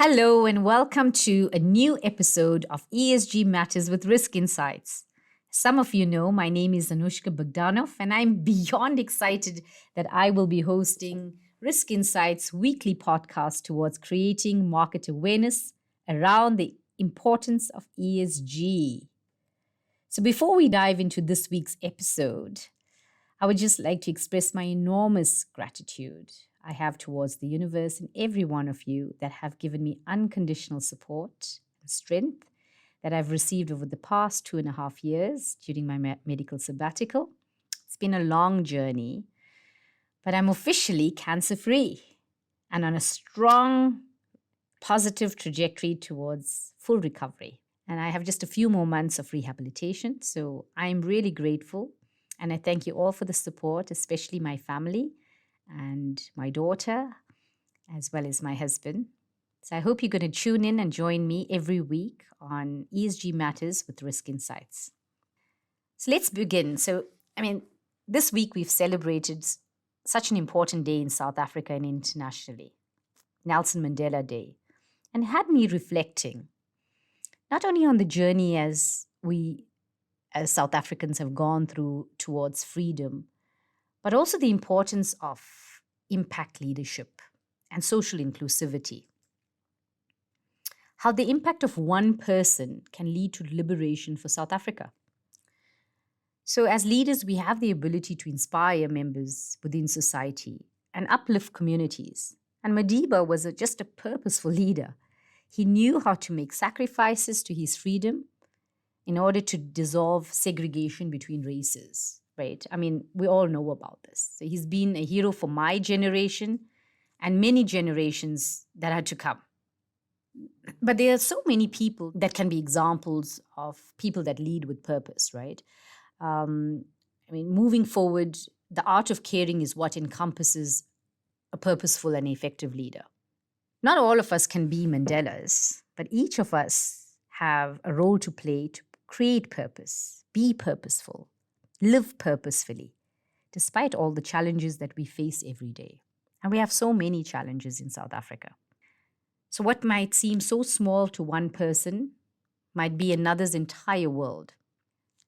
Hello, and welcome to a new episode of ESG Matters with Risk Insights. Some of you know my name is Anushka Bogdanov, and I'm beyond excited that I will be hosting Risk Insights weekly podcast towards creating market awareness around the importance of ESG. So, before we dive into this week's episode, I would just like to express my enormous gratitude I have towards the universe and every one of you that have given me unconditional support and strength that I've received over the past 2.5 years during my medical sabbatical. It's been a long journey, but I'm officially cancer free and on a strong, positive trajectory towards full recovery. And I have just a few more months of rehabilitation. So I'm really grateful. And I thank you all for the support, especially my family and my daughter, as well as my husband. So I hope you're going to tune in and join me every week on ESG Matters with Risk Insights. So let's begin. This week we've celebrated such an important day in South Africa and internationally, Nelson Mandela Day, and had me reflecting not only on the journey as South Africans have gone through towards freedom, but also the importance of impact leadership and social inclusivity. How the impact of one person can lead to liberation for South Africa. So, as leaders, we have the ability to inspire members within society and uplift communities. And Madiba was just a purposeful leader. He knew how to make sacrifices to his freedom in order to dissolve segregation between races. Right? I mean, we all know about this. So he's been a hero for my generation and many generations that are to come. But there are so many people that can be examples of people that lead with purpose, right? Moving forward, the art of caring is what encompasses a purposeful and effective leader. Not all of us can be Mandelas, but each of us have a role to play to create purpose, be purposeful, live purposefully, despite all the challenges that we face every day. And we have so many challenges in South Africa. So what might seem so small to one person might be another's entire world.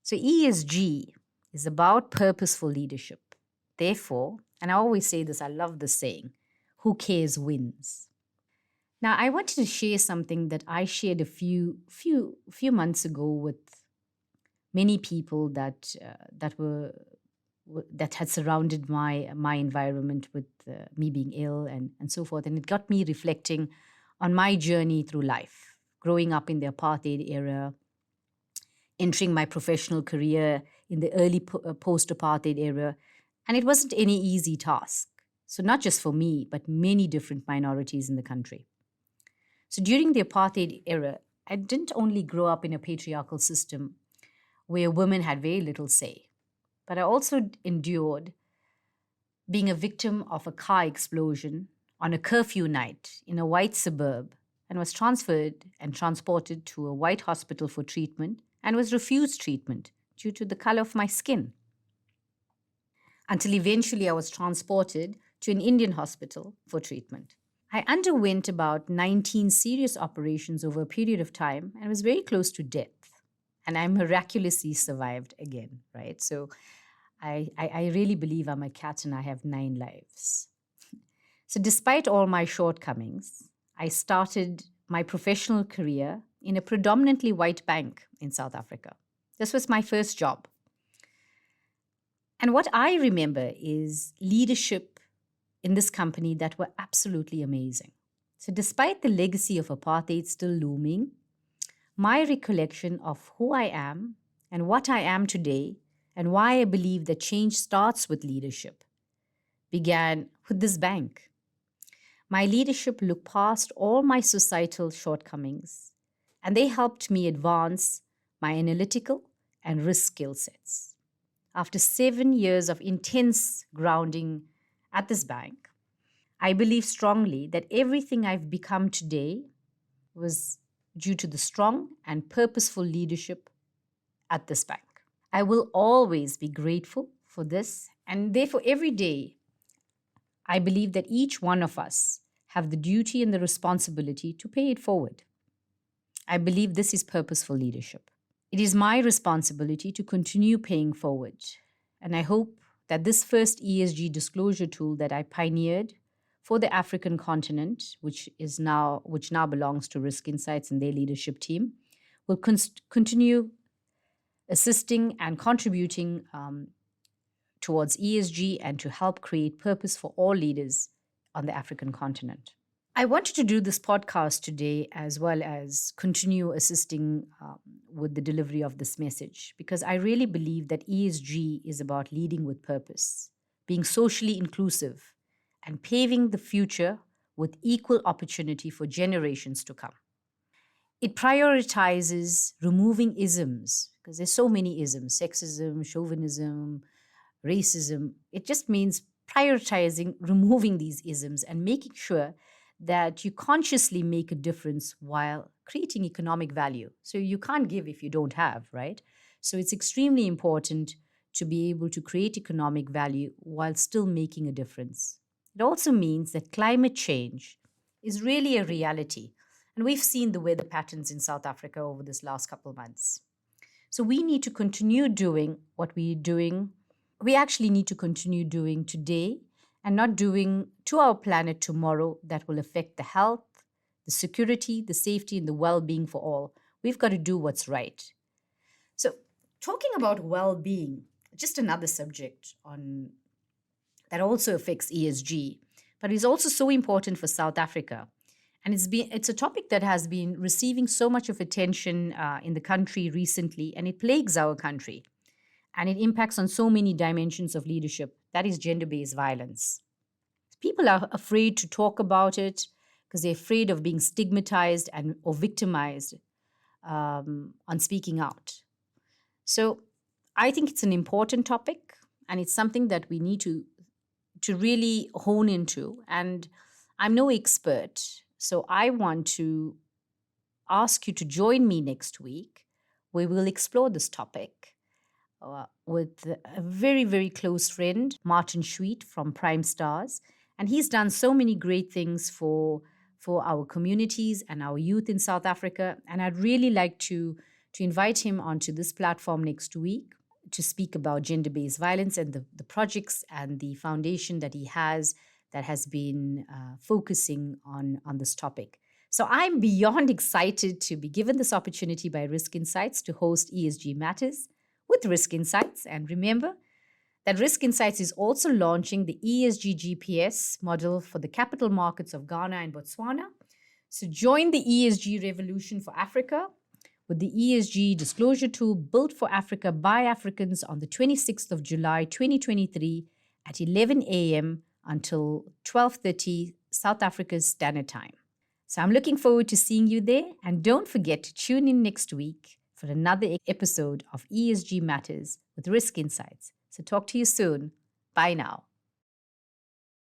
So ESG is about purposeful leadership. Therefore, and I always say this, I love this saying, who cares wins. Now, I wanted to share something that I shared a few months ago with many people that had surrounded my environment with me being ill and so forth. And it got me reflecting on my journey through life, growing up in the apartheid era, entering my professional career in the early post-apartheid era. And it wasn't any easy task. So not just for me, but many different minorities in the country. So during the apartheid era, I didn't only grow up in a patriarchal system where women had very little say, but I also endured being a victim of a car explosion on a curfew night in a white suburb and was transferred and transported to a white hospital for treatment and was refused treatment due to the color of my skin. Until eventually I was transported to an Indian hospital for treatment. I underwent about 19 serious operations over a period of time and was very close to death. And I miraculously survived again, right? So I really believe I'm a cat and I have 9 lives. So despite all my shortcomings, I started my professional career in a predominantly white bank in South Africa. This was my first job. And what I remember is leadership in this company that were absolutely amazing. So despite the legacy of apartheid still looming, my recollection of who I am and what I am today and why I believe that change starts with leadership began with this bank. My leadership looked past all my societal shortcomings, and they helped me advance my analytical and risk skill sets. After 7 years of intense grounding at this bank, I believe strongly that everything I've become today was due to the strong and purposeful leadership at this bank. I will always be grateful for this, and therefore every day I believe that each one of us have the duty and the responsibility to pay it forward. I believe this is purposeful leadership. It is my responsibility to continue paying forward. And I hope that this first ESG disclosure tool that I pioneered for the African continent, which now belongs to Risk Insights and their leadership team, will continue assisting and contributing towards ESG and to help create purpose for all leaders on the African continent. I wanted to do this podcast today as well as continue assisting with the delivery of this message because I really believe that ESG is about leading with purpose, being socially inclusive, and paving the future with equal opportunity for generations to come. It prioritizes removing isms because there's so many isms, sexism, chauvinism, racism. It just means prioritizing, removing these isms and making sure that you consciously make a difference while creating economic value. So you can't give if you don't have, right? So it's extremely important to be able to create economic value while still making a difference. It also means that climate change is really a reality. And we've seen the weather patterns in South Africa over this last couple of months. So we need to continue doing what we're doing. We actually need to continue doing today and not doing to our planet tomorrow that will affect the health, the security, the safety, and the well-being for all. We've got to do what's right. So talking about well-being, just another subject that also affects ESG, but is also so important for South Africa. And it's a topic that has been receiving so much of attention in the country recently, and it plagues our country. And it impacts on so many dimensions of leadership. That is gender-based violence. People are afraid to talk about it because they're afraid of being stigmatized or victimized on speaking out. So I think it's an important topic, and it's something that we need to really hone into. And I'm no expert, so I want to ask you to join me next week where we'll explore this topic with a very, very close friend, Martin Schweet from Prime Stars. And he's done so many great things for our communities and our youth in South Africa. And I'd really like to invite him onto this platform next week to speak about gender-based violence and the projects and the foundation that he has that has been focusing on this topic. So I'm beyond excited to be given this opportunity by Risk Insights to host ESG Matters with Risk Insights. And remember that Risk Insights is also launching the ESG GPS model for the capital markets of Ghana and Botswana. So join the ESG revolution for Africa with the ESG disclosure tool built for Africa by Africans on the 26th of July, 2023 at 11 a.m. until 12:30 South Africa's Standard Time. So I'm looking forward to seeing you there. And don't forget to tune in next week for another episode of ESG Matters with Risk Insights. So talk to you soon. Bye now.